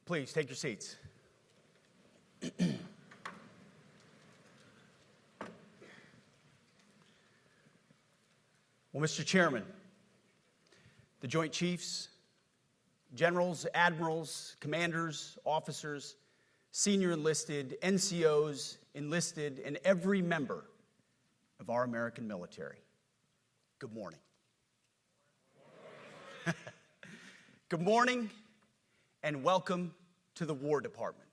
Please take your seats. Well, Mr. Chairman, the Joint Chiefs, generals, admirals, commanders, officers, senior enlisted, NCOs, enlisted, and every member of our American military, good morning. Good morning and welcome to the War Department,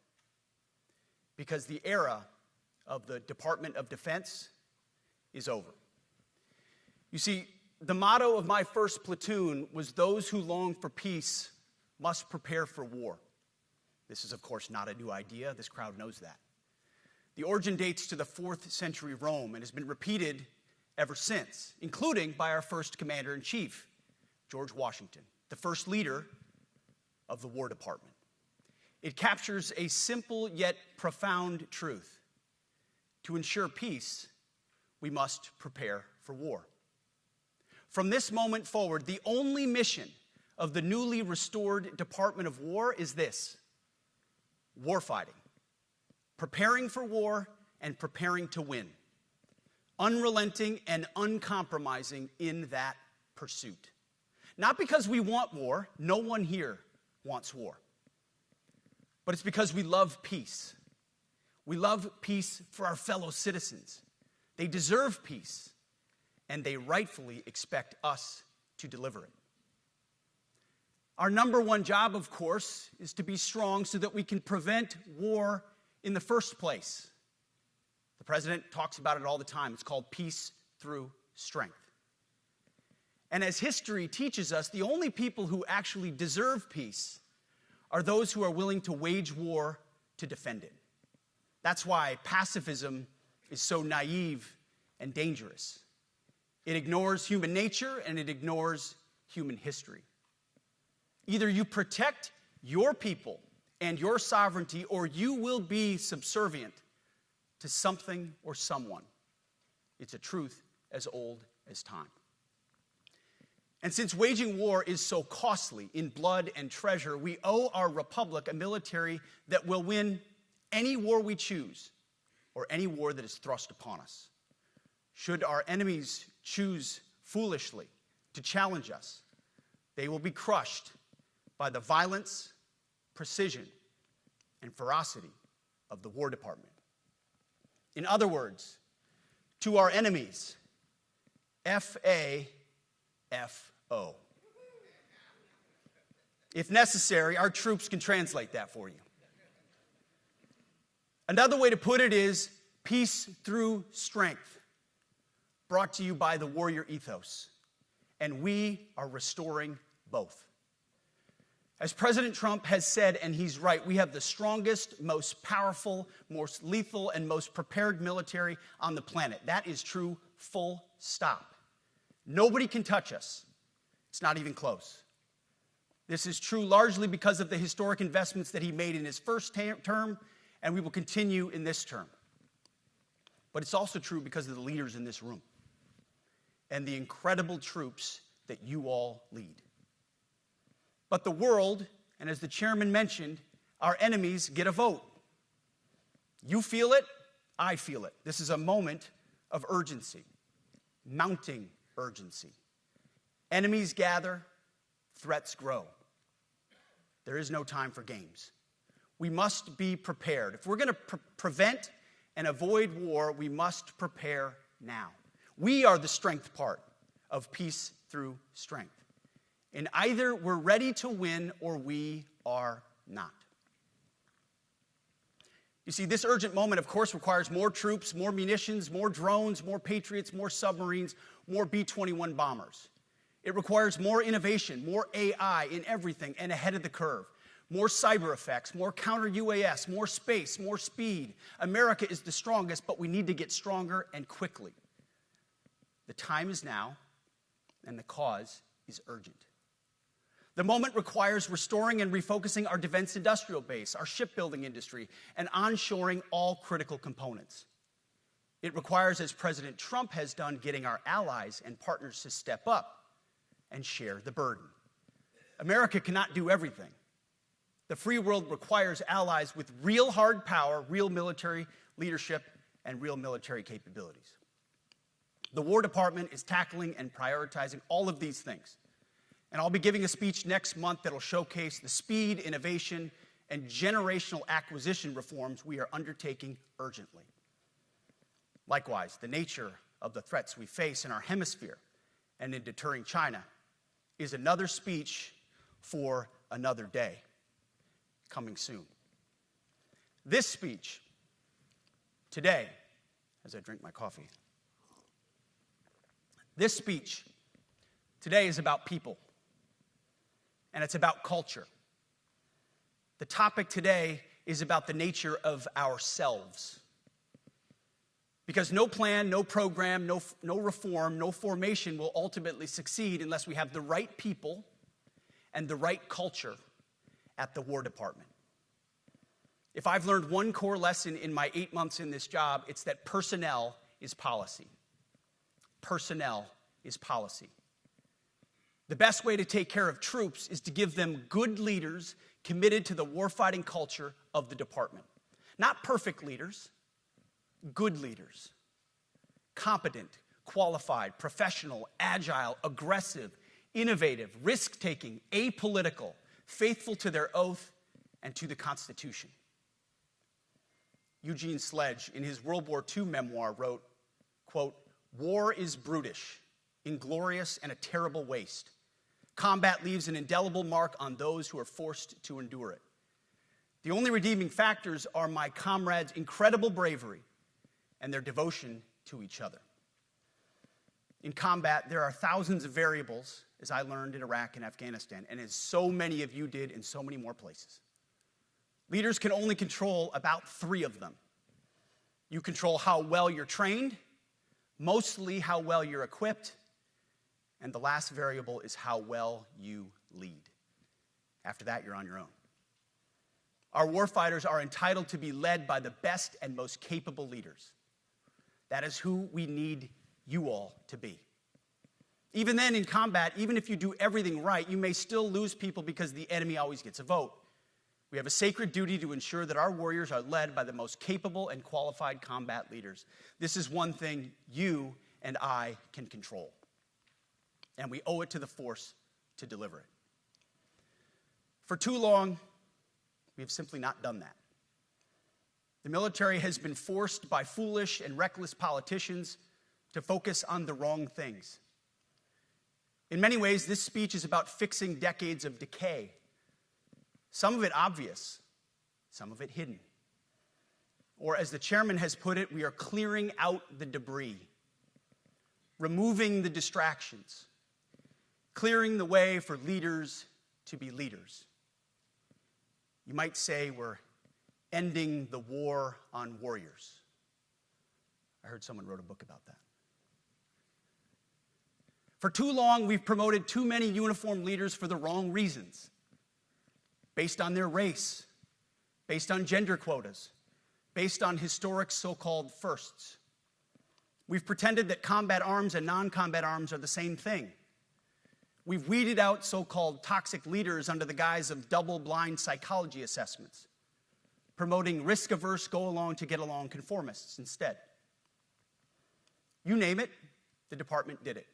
because the era of the Department of Defense is over. You see, the motto of my first platoon was, "Those who long for peace must prepare for war." This is, of course, not a new idea. This crowd knows that. The origin dates to the 4th century Rome and has been repeated ever since, including by our first commander-in-chief, George Washington, the first leader of the War Department. It captures a simple yet profound truth. To ensure peace, we must prepare for war. From this moment forward, the only mission of the newly restored Department of War is this: warfighting, preparing for war and preparing to win, unrelenting and uncompromising in that pursuit. Not because we want war, no one here wants war, but it's because we love peace. We love peace for our fellow citizens. They deserve peace, and they rightfully expect us to deliver it. Our number one job, of course, is to be strong so that we can prevent war in the first place. The president talks about it all the time. It's called peace through strength. And as history teaches us, the only people who actually deserve peace are those who are willing to wage war to defend it. That's why pacifism is so naive and dangerous. It ignores human nature and it ignores human history. Either you protect your people and your sovereignty, or you will be subservient to something or someone. It's a truth as old as time. And since waging war is so costly in blood and treasure, we owe our republic a military that will win any war we choose or any war that is thrust upon us. Should our enemies choose foolishly to challenge us, they will be crushed by the violence, precision, and ferocity of the War Department. In other words, to our enemies, FAFO. If necessary, our troops can translate that for you. Another way to put it is peace through strength, brought to you by the warrior ethos. And we are restoring both. As President Trump has said, and he's right, we have the strongest, most powerful, most lethal, and most prepared military on the planet. That is true, full stop. Nobody can touch us. It's not even close. This is true largely because of the historic investments that he made in his first term, and we will continue in this term. But it's also true because of the leaders in this room and the incredible troops that you all lead. But the world, and as the chairman mentioned, our enemies get a vote. You feel it, I feel it. This is a moment of urgency, mounting urgency. Enemies gather, threats grow. There is no time for games. We must be prepared. If we're going to prevent and avoid war, we must prepare now. We are the strength part of peace through strength. And either we're ready to win or we are not. You see, this urgent moment, of course, requires more troops, more munitions, more drones, more Patriots, more submarines, more B-21 bombers. It requires more innovation, more AI in everything and ahead of the curve. More cyber effects, more counter-UAS, more space, more speed. America is the strongest, but we need to get stronger and quickly. The time is now, and the cause is urgent. The moment requires restoring and refocusing our defense industrial base, our shipbuilding industry, and onshoring all critical components. It requires, as President Trump has done, getting our allies and partners to step up and share the burden. America cannot do everything. The The free world requires allies with real hard power, real military leadership, and real military capabilities. The War Department is tackling and prioritizing all of these things. And I'll be giving a speech next month that'll showcase the speed, innovation, and generational acquisition reforms we are undertaking urgently. Likewise, the nature of the threats we face in our hemisphere and in deterring China is another speech for another day, coming soon. This speech today, as I drink my coffee, this speech today is about people, and it's about culture. The topic today is about the nature of ourselves. Because no plan, no program, no reform, no formation will ultimately succeed unless we have the right people and the right culture at the War Department. If I've learned one core lesson in my 8 months in this job, it's that personnel is policy. Personnel is policy. The best way to take care of troops is to give them good leaders committed to the warfighting culture of the department. Not perfect leaders, good leaders. Competent, qualified, professional, agile, aggressive, innovative, risk-taking, apolitical, faithful to their oath and to the Constitution. Eugene Sledge, in his World War II memoir, wrote, quote, "War is brutish, inglorious, and a terrible waste. Combat leaves an indelible mark on those who are forced to endure it. The only redeeming factors are my comrades' incredible bravery and their devotion to each other." In combat, there are thousands of variables, as I learned in Iraq and Afghanistan, and as so many of you did in so many more places. Leaders can only control about 3 of them. You control how well you're trained, mostly how well you're equipped, and the last variable is how well you lead. After that, you're on your own. Our warfighters are entitled to be led by the best and most capable leaders. That is who we need you all to be. Even then, in combat, even if you do everything right, you may still lose people because the enemy always gets a vote. We have a sacred duty to ensure that our warriors are led by the most capable and qualified combat leaders. This is one thing you and I can control, and we owe it to the force to deliver it. For too long, we have simply not done that. The military has been forced by foolish and reckless politicians to focus on the wrong things. In many ways, this speech is about fixing decades of decay. Some of it obvious, some of it hidden. Or as the chairman has put it, we are clearing out the debris, removing the distractions, clearing the way for leaders to be leaders. You might say we're ending the war on warriors. I heard someone wrote a book about that. For too long, we've promoted too many uniformed leaders for the wrong reasons, based on their race, based on gender quotas, based on historic so-called firsts. We've pretended that combat arms and non-combat arms are the same thing. We've weeded out so-called toxic leaders under the guise of double-blind psychology assessments, promoting risk-averse, go-along-to-get-along conformists instead. You name it, the department did it.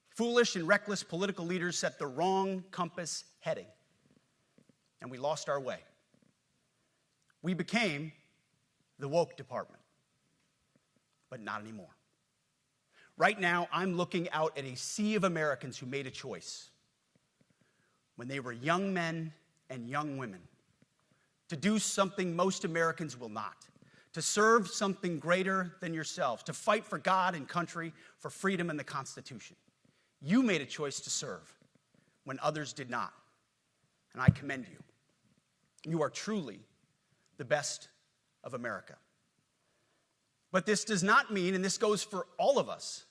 Foolish and reckless political leaders set the wrong compass heading, and we lost our way. We became the woke department, but not anymore. Right now, I'm looking out at a sea of Americans who made a choice when they were young men and young women to do something most Americans will not, to serve something greater than yourselves, to fight for God and country, for freedom and the Constitution. You made a choice to serve when others did not, and I commend you. You are truly the best of America. But this does not mean, and this goes for all of us,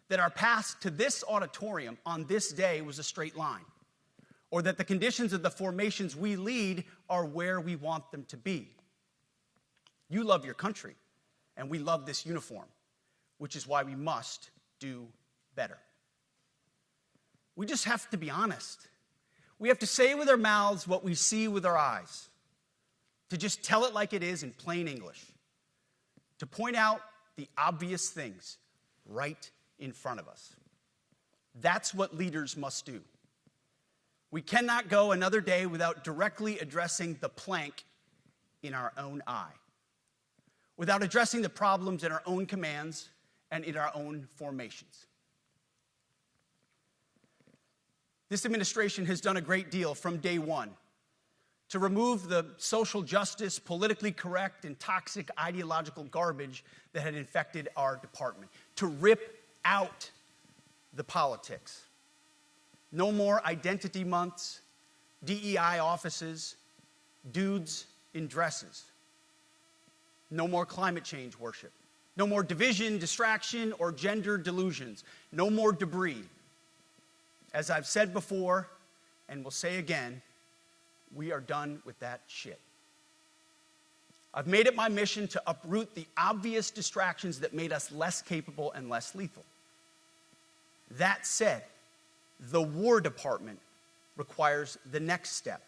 that our path to this auditorium on this day was a straight line, or that the conditions of the formations we lead are where we want them to be. You love your country, and we love this uniform, which is why we must do better. We just have to be honest. We have to say with our mouths what we see with our eyes, to just tell it like it is in plain English, to point out the obvious things right in front of us. That's what leaders must do. We cannot go another day without directly addressing the plank in our own eye, without addressing the problems in our own commands and in our own formations. This administration has done a great deal from day one to remove the social justice, politically correct, and toxic ideological garbage that had infected our department, to rip out the politics. No more identity months, DEI offices, dudes in dresses. No more climate change worship. No more division, distraction, or gender delusions. No more debris. As I've said before, and will say again, we are done with that shit. I've made it my mission to uproot the obvious distractions that made us less capable and less lethal. That said, the War Department requires the next step.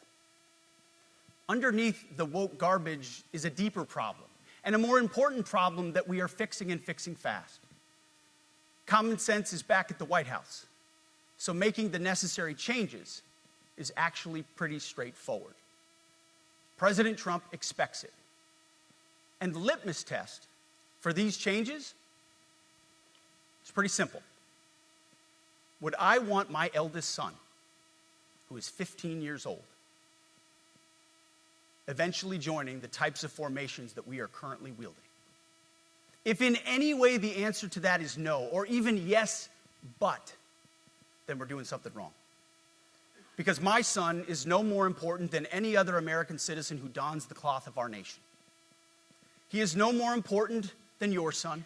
Underneath the woke garbage is a deeper problem, and a more important problem that we are fixing and fixing fast. Common sense is back at the White House, so making the necessary changes is actually pretty straightforward. President Trump expects it. And the litmus test for these changes is pretty simple. Would I want my eldest son, who is 15 years old, eventually joining the types of formations that we are currently wielding? If in any way the answer to that is no, or even yes, but, then we're doing something wrong. Because my son is no more important than any other American citizen who dons the cloth of our nation. He is no more important than your son.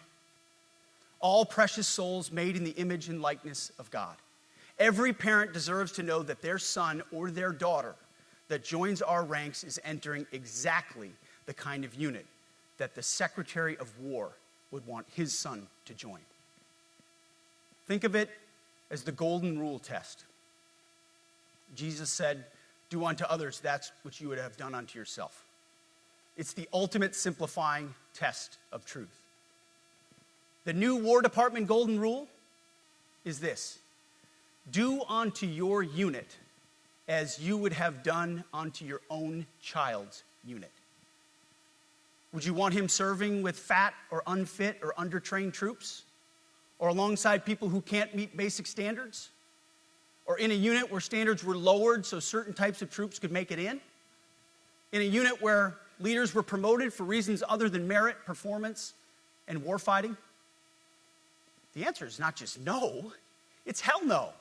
All precious souls made in the image and likeness of God. Every parent deserves to know that their son or their daughter that joins our ranks is entering exactly the kind of unit that the Secretary of War would want his son to join. Think of it as the golden rule test. Jesus said, "Do unto others that which you would have done unto yourself." It's the ultimate simplifying test of truth. The new War Department golden rule is this: do unto your unit as you would have done unto your own child's unit. Would you want him serving with fat or unfit or undertrained troops? Or alongside people who can't meet basic standards? Or in a unit where standards were lowered so certain types of troops could make it in? In a unit where leaders were promoted for reasons other than merit, performance, and warfighting? The answer is not just no, it's hell no.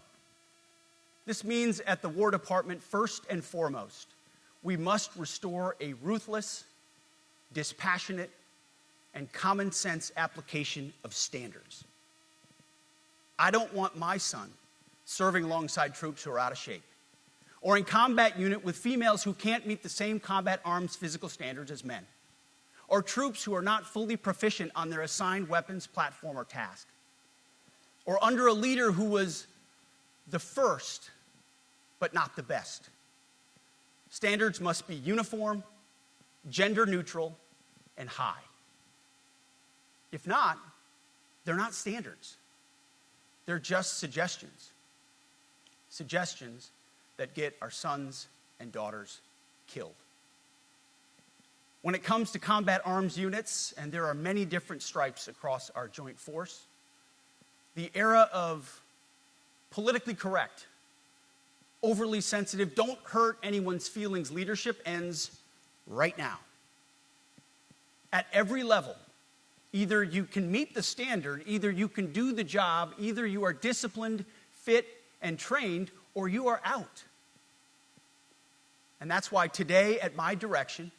This means at the War Department, first and foremost, we must restore a ruthless, dispassionate, and common sense application of standards. I don't want my son serving alongside troops who are out of shape, or in combat unit with females who can't meet the same combat arms physical standards as men, or troops who are not fully proficient on their assigned weapons, platform, or task, or under a leader who was the first, but not the best. Standards must be uniform, gender neutral, and high. If not, they're not standards. They're just suggestions. Suggestions that get our sons and daughters killed. When it comes to combat arms units, and there are many different stripes across our joint force, the era of politically correct, overly sensitive, don't hurt anyone's feelings leadership ends right now. At every level, either you can meet the standard, either you can do the job, either you are disciplined, fit, and trained, or you are out. And that's why today, at my direction,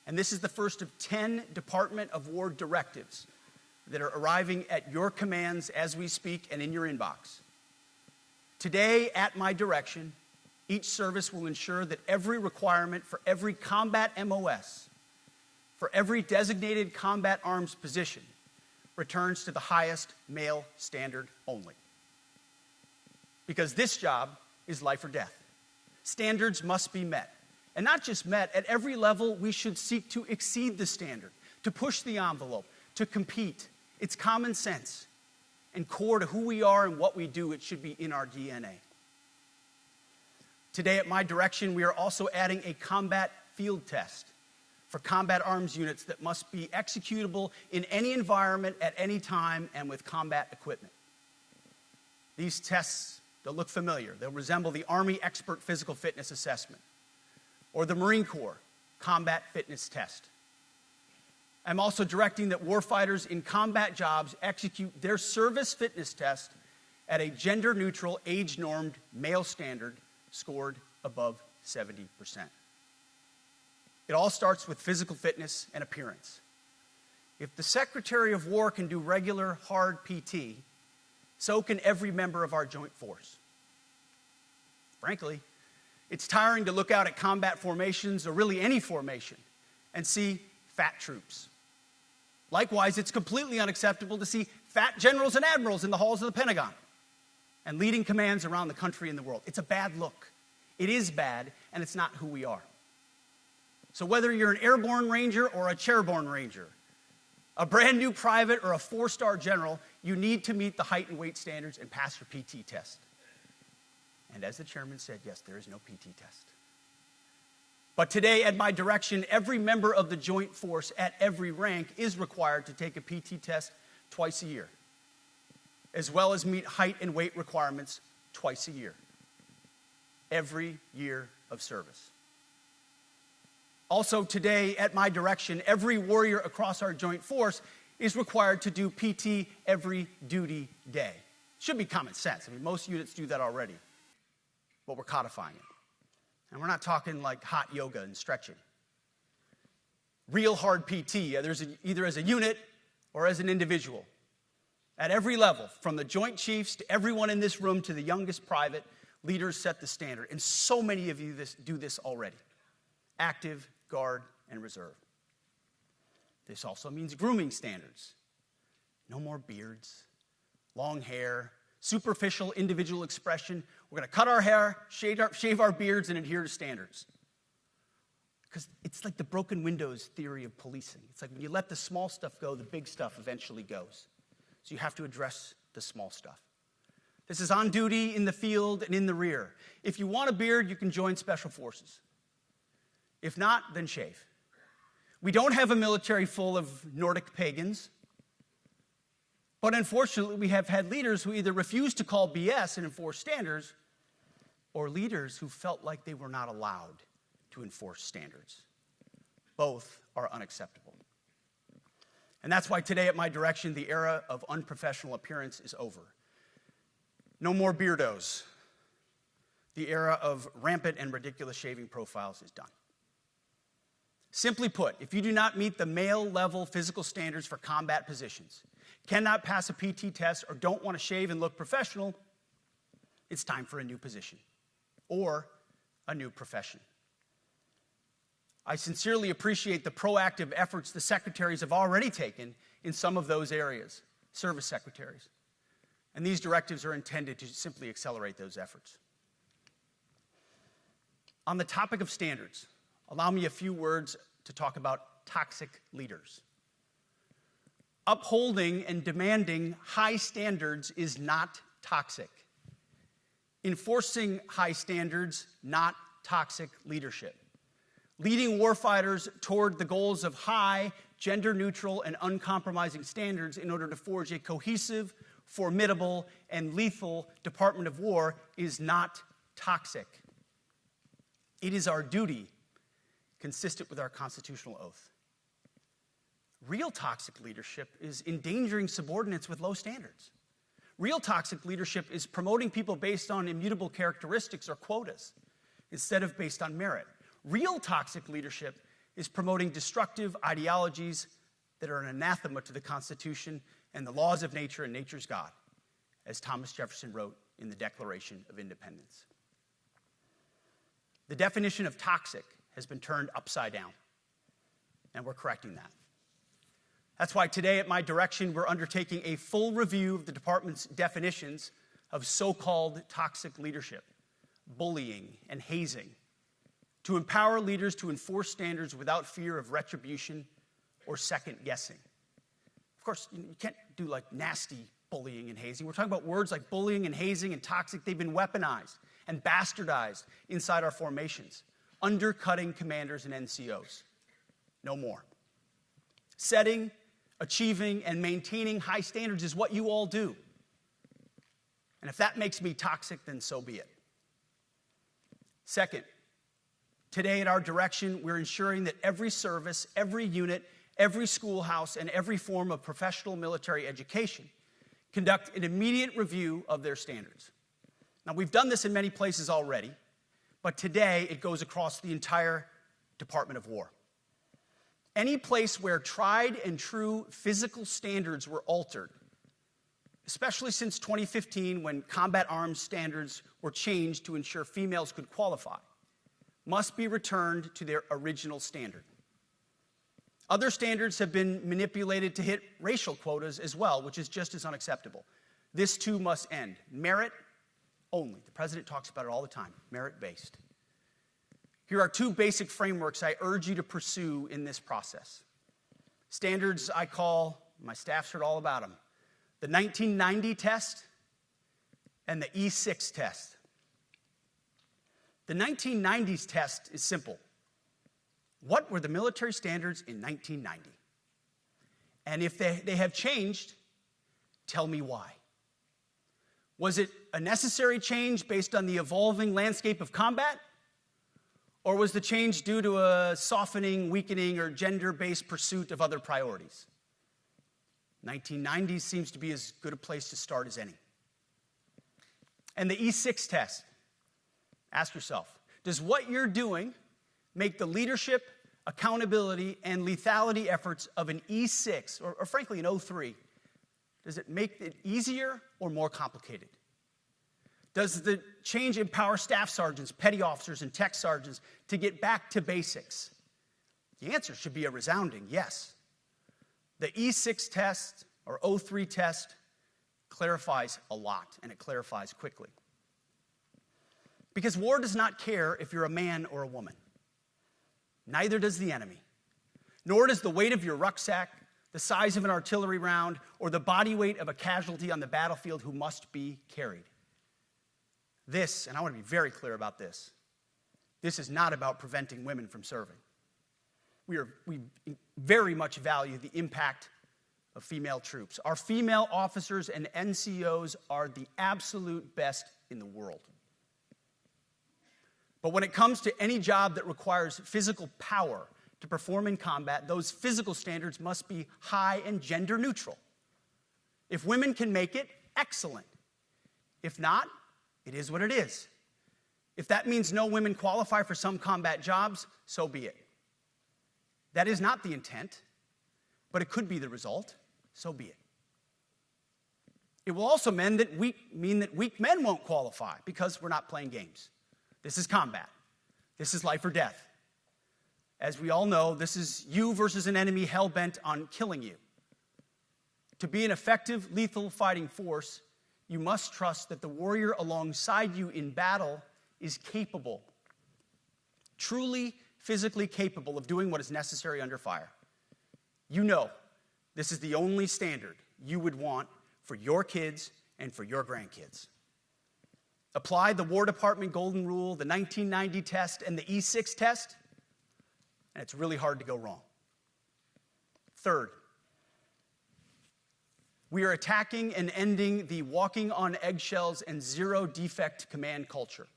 and this is the first of 10 Department of War directives that are arriving at your commands as we speak and in your inbox. Today, at my direction, each service will ensure that every requirement for every combat MOS, for every designated combat arms position, returns to the highest male standard only. Because this job is life or death. standards must be met. And not just met, at every level we should seek to exceed the standard, to push the envelope, to compete. It's common sense and core to who we are and what we do. It should be in our DNA. Today at my direction, we are also adding a combat field test for combat arms units that must be executable in any environment at any time and with combat equipment. These tests, they'll look familiar. They'll resemble the Army Expert Physical Fitness Assessment or the Marine Corps Combat Fitness Test. I'm also directing that warfighters in combat jobs execute their service fitness test at a gender-neutral, age-normed male standard scored above 70%. It all starts with physical fitness and appearance. If the Secretary of War can do regular, hard PT, so can every member of our joint force. Frankly, it's tiring to look out at combat formations, or really any formation, and see fat troops. Likewise, it's completely unacceptable to see fat generals and admirals in the halls of the Pentagon and leading commands around the country and the world. It's a bad look. It is bad, and it's not who we are. So whether you're an airborne ranger or a chairborne ranger, a brand new private or a 4-star general, you need to meet the height and weight standards and pass your PT test. And as the chairman said, yes, there is no PT test. But today, at my direction, every member of the joint force at every rank is required to take a PT test twice a year, as well as meet height and weight requirements twice a year, every year of service. Also today, at my direction, every warrior across our joint force is required to do PT every duty day. Should be common sense. I mean, most units do that already, but we're codifying it. And we're not talking like hot yoga and stretching. Real hard PT, either as a unit or as an individual. At every level, from the Joint Chiefs to everyone in this room to the youngest private, leaders set the standard. And so many of you do this already. Active, Guard, and Reserve. This also means grooming standards. No more beards, long hair, superficial individual expression. We're going to cut our hair, shave our beards, and adhere to standards. Because it's like the broken windows theory of policing. It's like when you let the small stuff go, the big stuff eventually goes. So you have to address the small stuff. This is on duty, in the field, and in the rear. If you want a beard, you can join Special Forces. If not, then shave. We don't have a military full of Nordic pagans. But unfortunately, we have had leaders who either refuse to call BS and enforce standards, or leaders who felt like they were not allowed to enforce standards. Both are unacceptable. And that's why today at my direction, the era of unprofessional appearance is over. No more beardos. The era of rampant and ridiculous shaving profiles is done. Simply put, if you do not meet the male-level physical standards for combat positions, cannot pass a PT test, or don't want to shave and look professional, it's time for a new position or a new profession. I sincerely appreciate the proactive efforts the secretaries have already taken in some of those areas, service secretaries. And these directives are intended to simply accelerate those efforts. On the topic of standards, allow me a few words to talk about toxic leaders. Upholding and demanding high standards is not toxic. Enforcing high standards, not toxic leadership. Leading warfighters toward the goals of high, gender-neutral, and uncompromising standards in order to forge a cohesive, formidable, and lethal Department of War is not toxic. It is our duty, consistent with our constitutional oath. Real toxic leadership is endangering subordinates with low standards. Real toxic leadership is promoting people based on immutable characteristics or quotas instead of based on merit. Real toxic leadership is promoting destructive ideologies that are an anathema to the Constitution and the laws of nature and nature's God, as Thomas Jefferson wrote in the Declaration of Independence. The definition of toxic has been turned upside down, and we're correcting that. That's why today at my direction, we're undertaking a full review of the department's definitions of so-called toxic leadership, bullying, and hazing, to empower leaders to enforce standards without fear of retribution or second guessing. Of course, you can't do like nasty bullying and hazing. We're talking about words like bullying and hazing and toxic. They've been weaponized and bastardized inside our formations, undercutting commanders and NCOs. No more. Setting, achieving, and maintaining high standards is what you all do. And if that makes me toxic, then so be it. Second, today at our direction, we're ensuring that every service, every unit, every schoolhouse, and every form of professional military education conduct an immediate review of their standards. Now, we've done this in many places already, but today it goes across the entire Department of War. Any place where tried and true physical standards were altered, especially since 2015 when combat arms standards were changed to ensure females could qualify, must be returned to their original standard. Other standards have been manipulated to hit racial quotas as well, which is just as unacceptable. This too must end. Merit only. The president talks about it all the time, merit-based. Here are two basic frameworks I urge you to pursue in this process. Standards I call, my staff's heard all about them, the 1990 test and the E6 test. The 1990s test is simple. What were the military standards in 1990? And if they have changed, tell me why. Was it a necessary change based on the evolving landscape of combat? Or was the change due to a softening, weakening, or gender-based pursuit of other priorities? 1990s seems to be as good a place to start as any. And the E6 test. Ask yourself, does what you're doing make the leadership, accountability, and lethality efforts of an E6, or frankly an O3, does it make it easier or more complicated? Does the change empower staff sergeants, petty officers, and tech sergeants to get back to basics? The answer should be a resounding yes. The E6 test, or O3 test, clarifies a lot, and it clarifies quickly. Because war does not care if you're a man or a woman. Neither does the enemy. Nor does the weight of your rucksack, the size of an artillery round, or the body weight of a casualty on the battlefield who must be carried. This, and I want to be very clear about this is not about preventing women from serving. We very much value the impact of female troops. Our female officers and NCOs are the absolute best in the world. But when it comes to any job that requires physical power to perform in combat, those physical standards must be high and gender neutral. If women can make it, excellent. If not, it is what it is. If that means no women qualify for some combat jobs, so be it. That is not the intent, but it could be the result, so be it. It will also mean that weak men won't qualify because we're not playing games. This is combat. This is life or death. As we all know, this is you versus an enemy hell-bent on killing you. To be an effective, lethal fighting force, you must trust that the warrior alongside you in battle is capable, truly physically capable of doing what is necessary under fire. You know this is the only standard you would want for your kids and for your grandkids. Apply the War Department Golden Rule, the 1990 test, and the E6 test, and it's really hard to go wrong. Third, we are attacking and ending the walking on eggshells and zero defect command culture.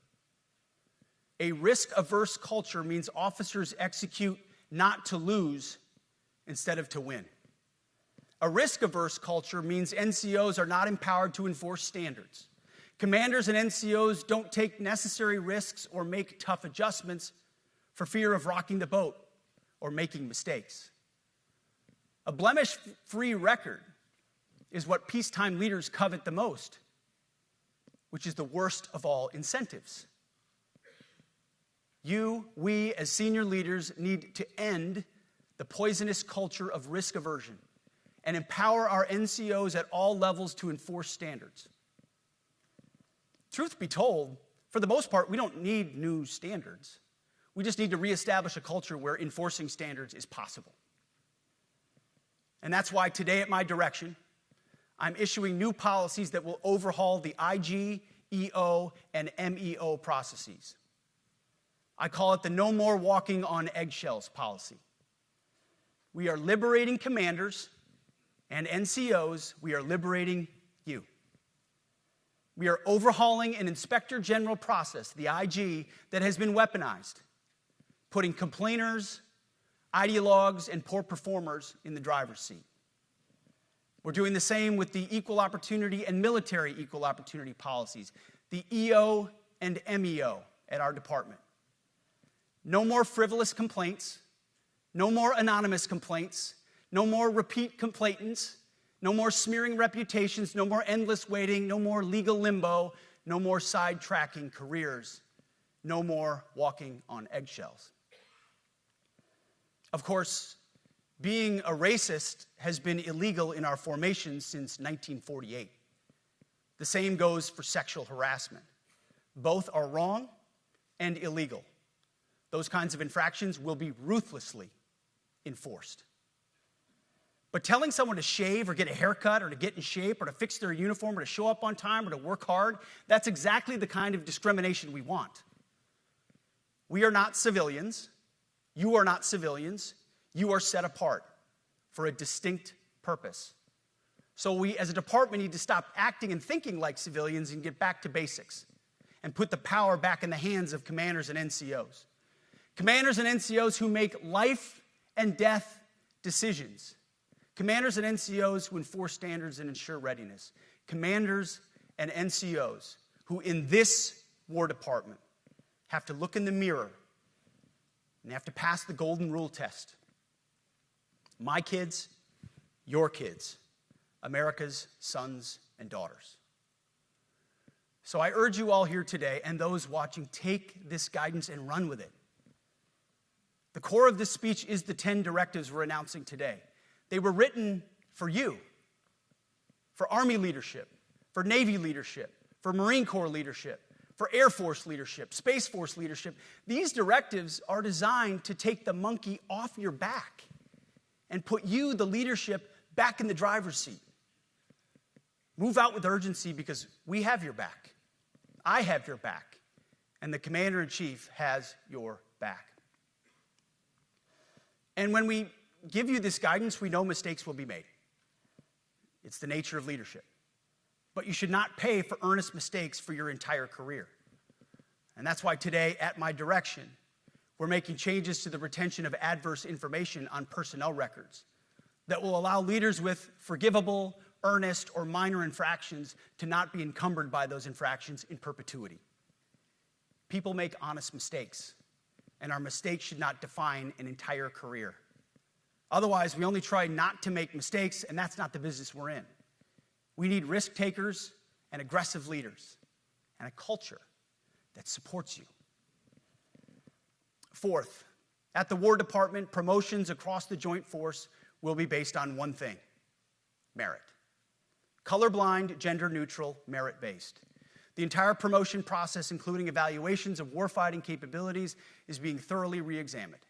A risk-averse culture means officers execute not to lose instead of to win. A risk-averse culture means NCOs are not empowered to enforce standards. Commanders and NCOs don't take necessary risks or make tough adjustments for fear of rocking the boat or making mistakes. A blemish-free record is what peacetime leaders covet the most, which is the worst of all incentives. We, as senior leaders, need to end the poisonous culture of risk aversion and empower our NCOs at all levels to enforce standards. Truth be told, For the most part, we don't need new standards. We just need to reestablish a culture where enforcing standards is possible. And that's why today, at my direction, I'm issuing new policies that will overhaul the IG, EO, and MEO processes. I call it the No More Walking on Eggshells policy. We are liberating commanders and NCOs. We are liberating you. We are overhauling an inspector general process, the IG, that has been weaponized, putting complainers, ideologues, and poor performers in the driver's seat. We're doing the same with the equal opportunity and military equal opportunity policies, the EO and MEO at our department. No more frivolous complaints, no more anonymous complaints, no more repeat complainants, no more smearing reputations, no more endless waiting, no more legal limbo, no more sidetracking careers, no more walking on eggshells. Of course, being a racist has been illegal in our formation since 1948. The same goes for sexual harassment. Both are wrong and illegal. Those kinds of infractions will be ruthlessly enforced. But telling someone to shave or get a haircut or to get in shape or to fix their uniform or to show up on time or to work hard, that's exactly the kind of discrimination we want. We are not civilians. You are not civilians. You are set apart for a distinct purpose. So we, as a department, need to stop acting and thinking like civilians and get back to basics and put the power back in the hands of commanders and NCOs. Commanders and NCOs who make life and death decisions. Commanders and NCOs who enforce standards and ensure readiness. Commanders and NCOs who, in this War Department, have to look in the mirror and have to pass the golden rule test. My kids, your kids, America's sons and daughters. So I urge you all here today and those watching, take this guidance and run with it. The core of this speech is the 10 directives we're announcing today. They were written for you, for Army leadership, for Navy leadership, for Marine Corps leadership, for Air Force leadership, Space Force leadership. These directives are designed to take the monkey off your back and put you, the leadership, back in the driver's seat. Move out with urgency because we have your back. I have your back. And the Commander-in-Chief has your back. And when we give you this guidance, we know mistakes will be made. It's the nature of leadership. But you should not pay for earnest mistakes for your entire career. And that's why today, at my direction, we're making changes to the retention of adverse information on personnel records that will allow leaders with forgivable, earnest, or minor infractions to not be encumbered by those infractions in perpetuity. People make honest mistakes, and our mistakes should not define an entire career. Otherwise, we only try not to make mistakes, and that's not the business we're in. We need risk takers and aggressive leaders and a culture that supports you. Fourth, at the War Department, promotions across the Joint Force will be based on one thing: merit. Colorblind, gender-neutral, merit-based. The entire promotion process, including evaluations of warfighting capabilities, is being thoroughly re-examined.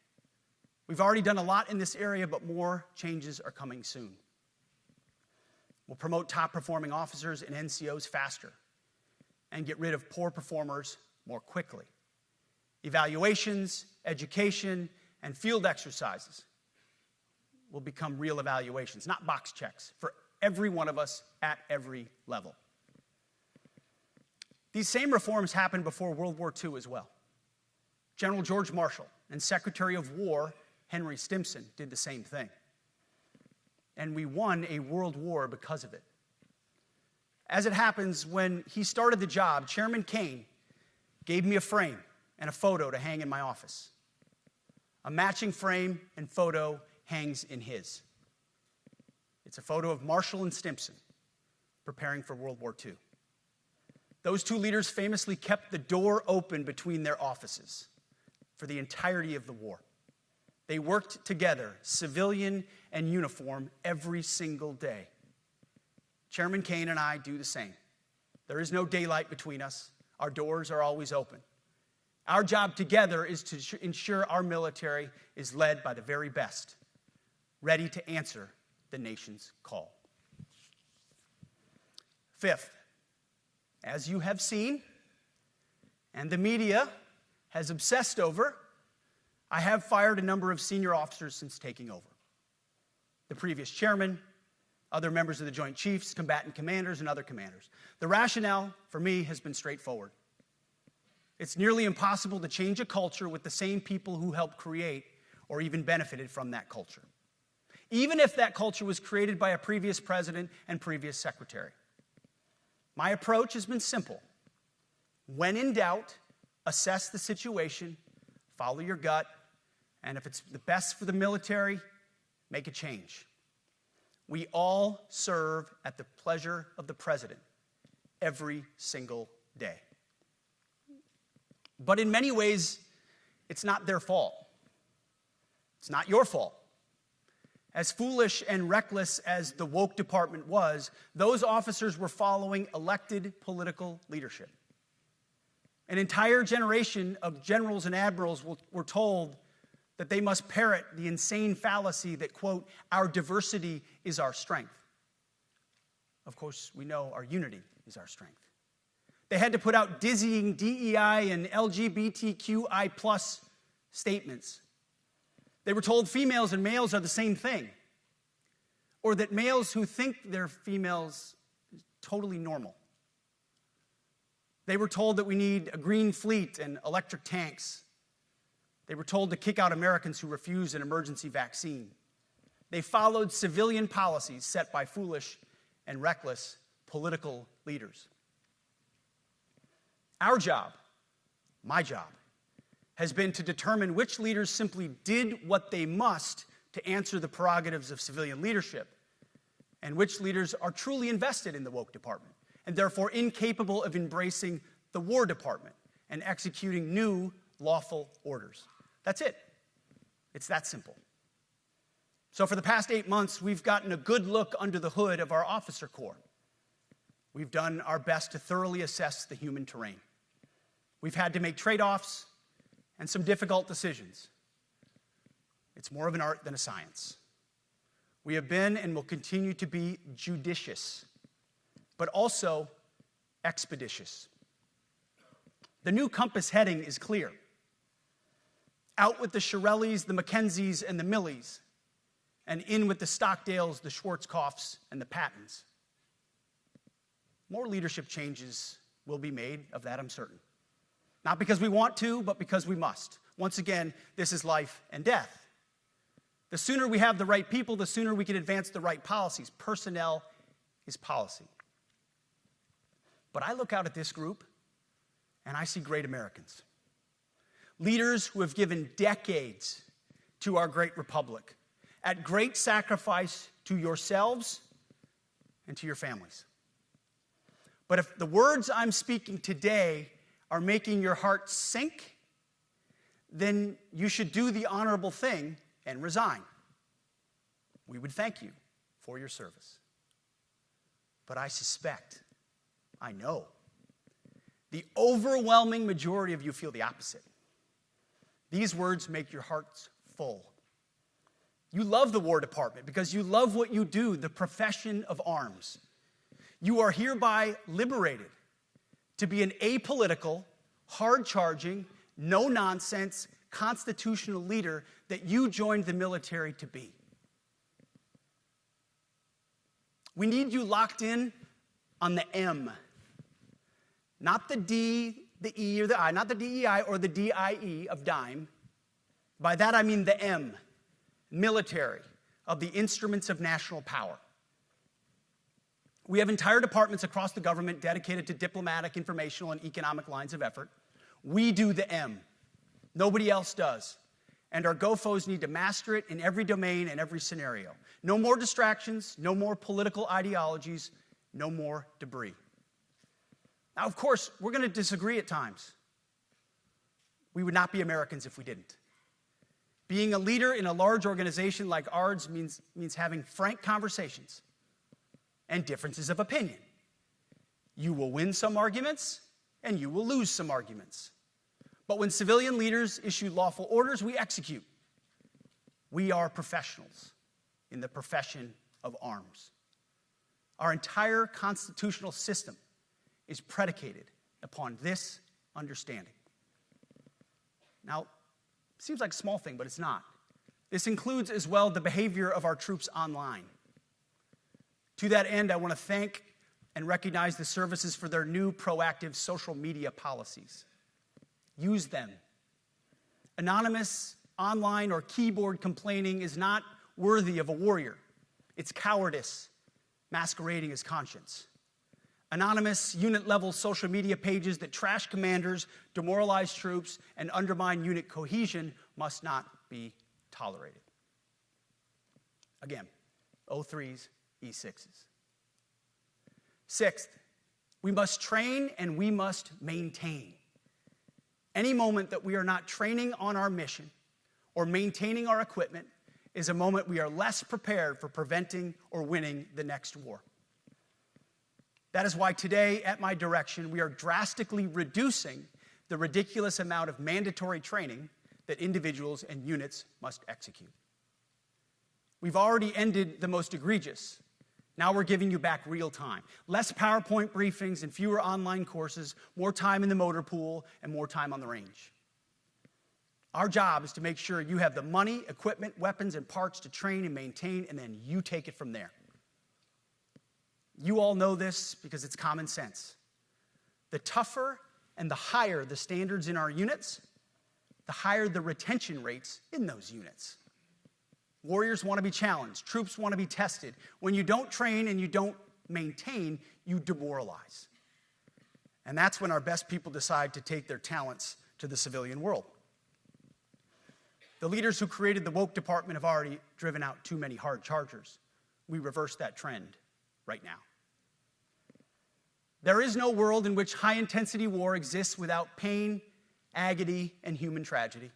We've already done a lot in this area, but more changes are coming soon. We'll promote top-performing officers and NCOs faster and get rid of poor performers more quickly. Evaluations, education, and field exercises will become real evaluations, not box checks, for every one of us at every level. These same reforms happened before World War II as well. General George Marshall and Secretary of War Henry Stimson did the same thing. And we won a world war because of it. As it happens, when he started the job, Chairman Kane gave me a frame and a photo to hang in my office. A matching frame and photo hangs in his. It's a photo of Marshall and Stimson preparing for World War II. Those two leaders famously kept the door open between their offices for the entirety of the war. They worked together, civilian and uniform, every single day. Chairman Kane and I do the same. There is no daylight between us. Our doors are always open. Our job together is to ensure our military is led by the very best, ready to answer the nation's call. Fifth, as you have seen, and the media has obsessed over, I have fired a number of senior officers since taking over. The previous chairman, other members of the Joint Chiefs, combatant commanders, and other commanders. The rationale for me has been straightforward. It's nearly impossible to change a culture with the same people who helped create or even benefited from that culture, even if that culture was created by a previous president and previous secretary. My approach has been simple. When in doubt, assess the situation, follow your gut, and if it's the best for the military, make a change. We all serve at the pleasure of the president every single day. But in many ways, it's not their fault. It's not your fault. As foolish and reckless as the woke department was, those officers were following elected political leadership. An entire generation of generals and admirals were told that they must parrot the insane fallacy that, quote, our diversity is our strength. Of course, we know our unity is our strength. They had to put out dizzying DEI and LGBTQI+ statements. They were told females and males are the same thing, or that males who think they're females is totally normal. They were told that we need a green fleet and electric tanks. They were told to kick out Americans who refuse an emergency vaccine. They followed civilian policies set by foolish and reckless political leaders. Our job, my job, has been to determine which leaders simply did what they must to answer the prerogatives of civilian leadership, and which leaders are truly invested in the woke department, and therefore incapable of embracing the War Department and executing new lawful orders. That's it. It's that simple. So for the past 8 months, we've gotten a good look under the hood of our officer corps. We've done our best to thoroughly assess the human terrain. We've had to make trade-offs and some difficult decisions. It's more of an art than a science. We have been and will continue to be judicious, but also expeditious. The new compass heading is clear. Out with the Shirellis, the Mackenzies, and the Millies, and in with the Stockdales, the Schwarzkopfs, and the Pattons. More leadership changes will be made, of that I'm certain. Not because we want to, but because we must. Once again, this is life and death. The sooner we have the right people, the sooner we can advance the right policies. Personnel is policy. But I look out at this group, and I see great Americans. Leaders who have given decades to our great republic, at great sacrifice to yourselves and to your families. But if the words I'm speaking today are making your heart sink, then you should do the honorable thing and resign. We would thank you for your service. But I suspect, I know, the overwhelming majority of you feel the opposite. These words make your hearts full. You love the War Department because you love what you do, the profession of arms. You are hereby liberated to be an apolitical, hard-charging, no-nonsense, constitutional leader that you joined the military to be. We need you locked in on the M, not the D, the E, or the I, not the DEI or the DIE of dime. By that I mean the M, military, of the instruments of national power. We have entire departments across the government dedicated to diplomatic, informational, and economic lines of effort. We do the M. Nobody else does. And our GOFOs need to master it in every domain and every scenario. No more distractions, no more political ideologies, no more debris. Now, of course, we're going to disagree at times. We would not be Americans if we didn't. Being a leader in a large organization like ours means having frank conversations and differences of opinion. You will win some arguments, and you will lose some arguments. But when civilian leaders issue lawful orders, we execute. We are professionals in the profession of arms. Our entire constitutional system is predicated upon this understanding. Now, it seems like a small thing, but it's not. This includes as well the behavior of our troops online. To that end, I want to thank and recognize the services for their new proactive social media policies. Use them. Anonymous, online, or keyboard complaining is not worthy of a warrior. It's cowardice masquerading as conscience. Anonymous, unit-level social media pages that trash commanders, demoralize troops, and undermine unit cohesion must not be tolerated. Again, O3s, E6s. Sixth, we must train and we must maintain. Any moment that we are not training on our mission or maintaining our equipment is a moment we are less prepared for preventing or winning the next war. That is why today, at my direction, we are drastically reducing the ridiculous amount of mandatory training that individuals and units must execute. We've already ended the most egregious. Now we're giving you back real time. Less PowerPoint briefings and fewer online courses, more time in the motor pool, and more time on the range. Our job is to make sure you have the money, equipment, weapons, and parts to train and maintain, and then you take it from there. You all know this because it's common sense. The tougher and the higher the standards in our units, the higher the retention rates in those units. Warriors want to be challenged. Troops want to be tested. When you don't train and you don't maintain, you demoralize. And that's when our best people decide to take their talents to the civilian world. The leaders who created the woke department have already driven out too many hard chargers. We reverse that trend right now. There is no world in which high-intensity war exists without pain, agony, and human tragedy.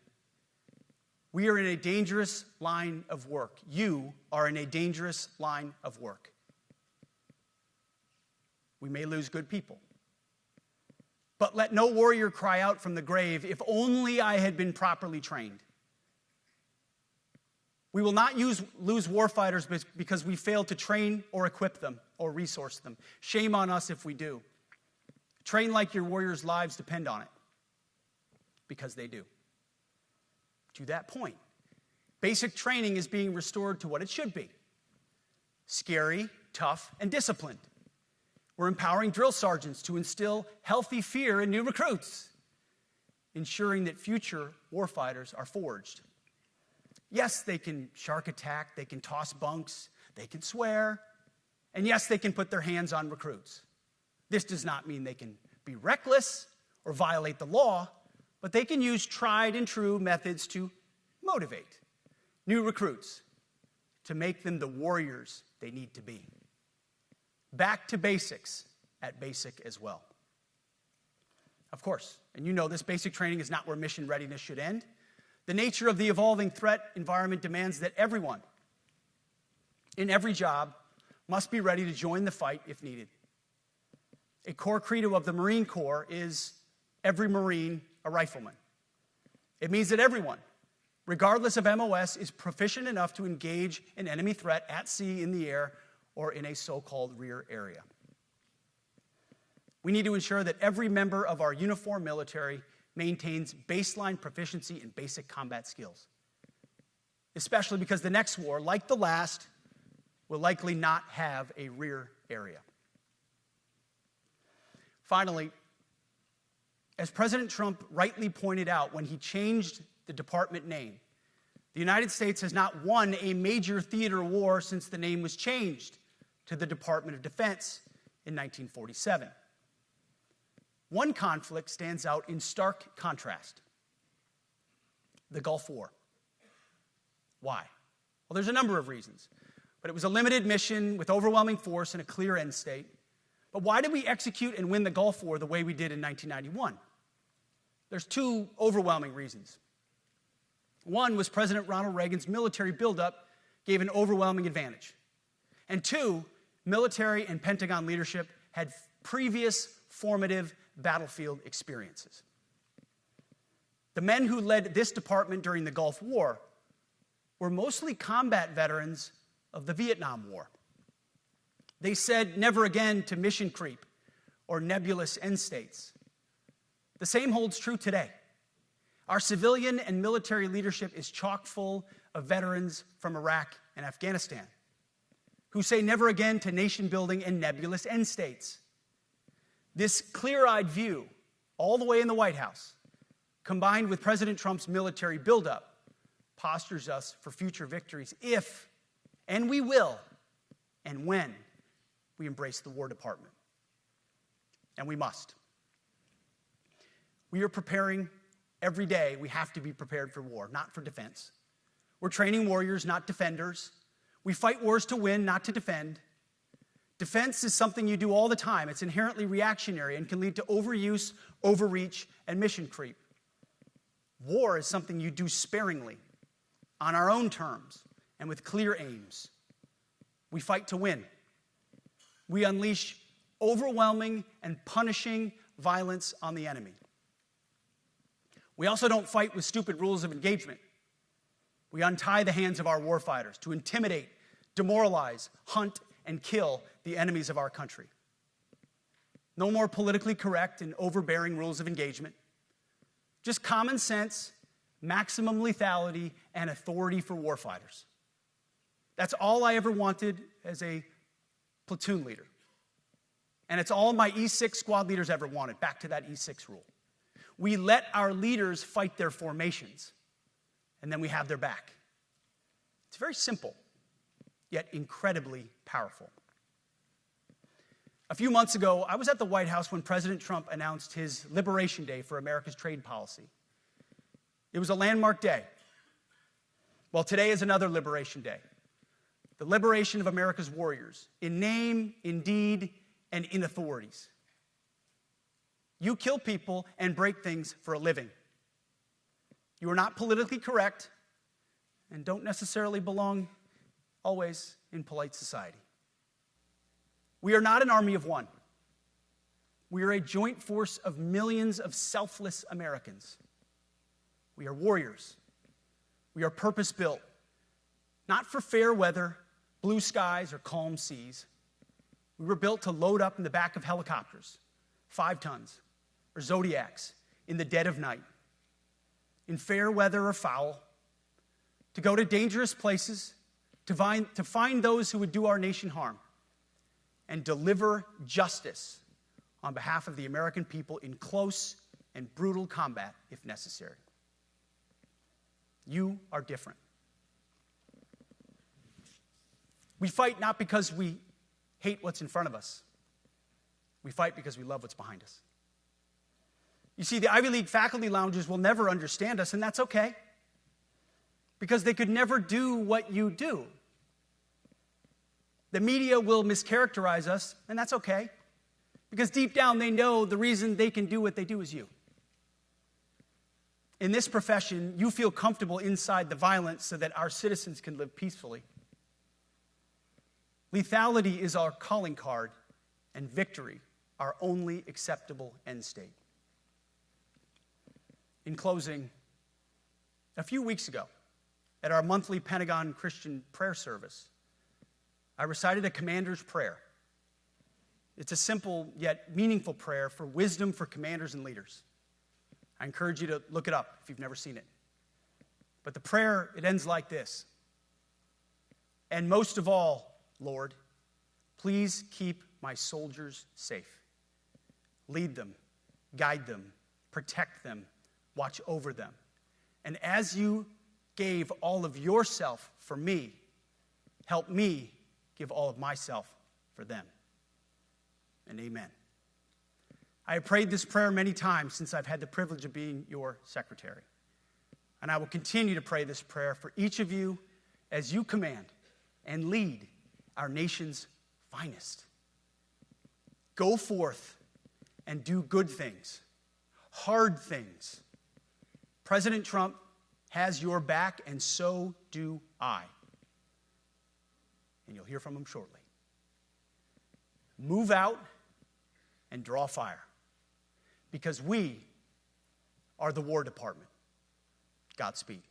We are in a dangerous line of work. You are in a dangerous line of work. We may lose good people. But let no warrior cry out from the grave, "If only I had been properly trained." We will not lose warfighters because we failed to train or equip them or resource them. Shame on us if we do. Train like your warriors' lives depend on it, because they do. To that point, basic training is being restored to what it should be: scary, tough, and disciplined. We're empowering drill sergeants to instill healthy fear in new recruits, ensuring that future warfighters are forged. Yes, they can shark attack, they can toss bunks, they can swear, and yes, they can put their hands on recruits. This does not mean they can be reckless or violate the law, but they can use tried and true methods to motivate new recruits, to make them the warriors they need to be. Back to basics at basic as well. Of course, and you know this, basic training is not where mission readiness should end. The nature of the evolving threat environment demands that everyone, in every job, must be ready to join the fight if needed. A core credo of the Marine Corps is every Marine a rifleman. It means that everyone, regardless of MOS, is proficient enough to engage an enemy threat at sea, in the air, or in a so-called rear area. We need to ensure that every member of our uniformed military maintains baseline proficiency in basic combat skills, especially because the next war, like the last, will likely not have a rear area. Finally, as President Trump rightly pointed out when he changed the department name, the United States has not won a major theater war since the name was changed to the Department of Defense in 1947. One conflict stands out in stark contrast: the Gulf War. Why? Well, there's a number of reasons, but it was a limited mission with overwhelming force and a clear end state. But why did we execute and win the Gulf War the way we did in 1991? There's two overwhelming reasons. One was President Ronald Reagan's military buildup gave an overwhelming advantage. And two, military and Pentagon leadership had previous formative battlefield experiences. The men who led this department during the Gulf War were mostly combat veterans of the Vietnam War. They said never again to mission creep or nebulous end states. The same holds true today. Our civilian and military leadership is chock full of veterans from Iraq and Afghanistan who say never again to nation building and nebulous end states. This clear-eyed view, all the way in the White House, combined with President Trump's military buildup, postures us for future victories if, and we will, and when we embrace the War Department. And we must. We are preparing every day. We have to be prepared for war, not for defense. We're training warriors, not defenders. We fight wars to win, not to defend. Defense is something you do all the time. It's inherently reactionary and can lead to overuse, overreach, and mission creep. War is something you do sparingly, on our own terms, and with clear aims. We fight to win. We unleash overwhelming and punishing violence on the enemy. We also don't fight with stupid rules of engagement. We untie the hands of our warfighters to intimidate, demoralize, hunt, and kill the enemies of our country. No more politically correct and overbearing rules of engagement. Just common sense, maximum lethality, and authority for warfighters. That's all I ever wanted as a platoon leader. And it's all my E6 squad leaders ever wanted, back to that E6 rule. We let our leaders fight their formations, and then we have their back. It's very simple, yet incredibly powerful. A few months ago, I was at the White House when President Trump announced his Liberation Day for America's trade policy. It was a landmark day. Well, today is another Liberation Day. The liberation of America's warriors, in name, in deed, and in authorities. You kill people and break things for a living. You are not politically correct and don't necessarily belong always in polite society. We are not an army of one. We are a joint force of millions of selfless Americans. We are warriors. We are purpose-built, not for fair weather, blue skies, or calm seas. We were built to load up in the back of helicopters, 5 tons, or Zodiacs, in the dead of night, in fair weather or foul, to go to dangerous places, to find those who would do our nation harm, and deliver justice on behalf of the American people in close and brutal combat if necessary. You are different. We fight not because we hate what's in front of us. We fight because we love what's behind us. You see, the Ivy League faculty lounges will never understand us, and that's okay, because they could never do what you do. The media will mischaracterize us, and that's okay, because deep down they know the reason they can do what they do is you. In this profession, you feel comfortable inside the violence so that our citizens can live peacefully. Lethality is our calling card, and victory our only acceptable end state. In closing, a few weeks ago, at our monthly Pentagon Christian prayer service, I recited a commander's prayer. It's a simple yet meaningful prayer for wisdom for commanders and leaders. I encourage you to look it up if you've never seen it. But the prayer, it ends like this. And most of all, Lord, please keep my soldiers safe. Lead them, guide them, protect them, watch over them. And as you gave all of yourself for me, help me give all of myself for them. And amen. I have prayed this prayer many times since I've had the privilege of being your secretary. And I will continue to pray this prayer for each of you as you command and lead our nation's finest. Go forth and do good things, hard things. President Trump has your back, and so do I. And you'll hear from him shortly. Move out and draw fire. because we are the War Department. Godspeed.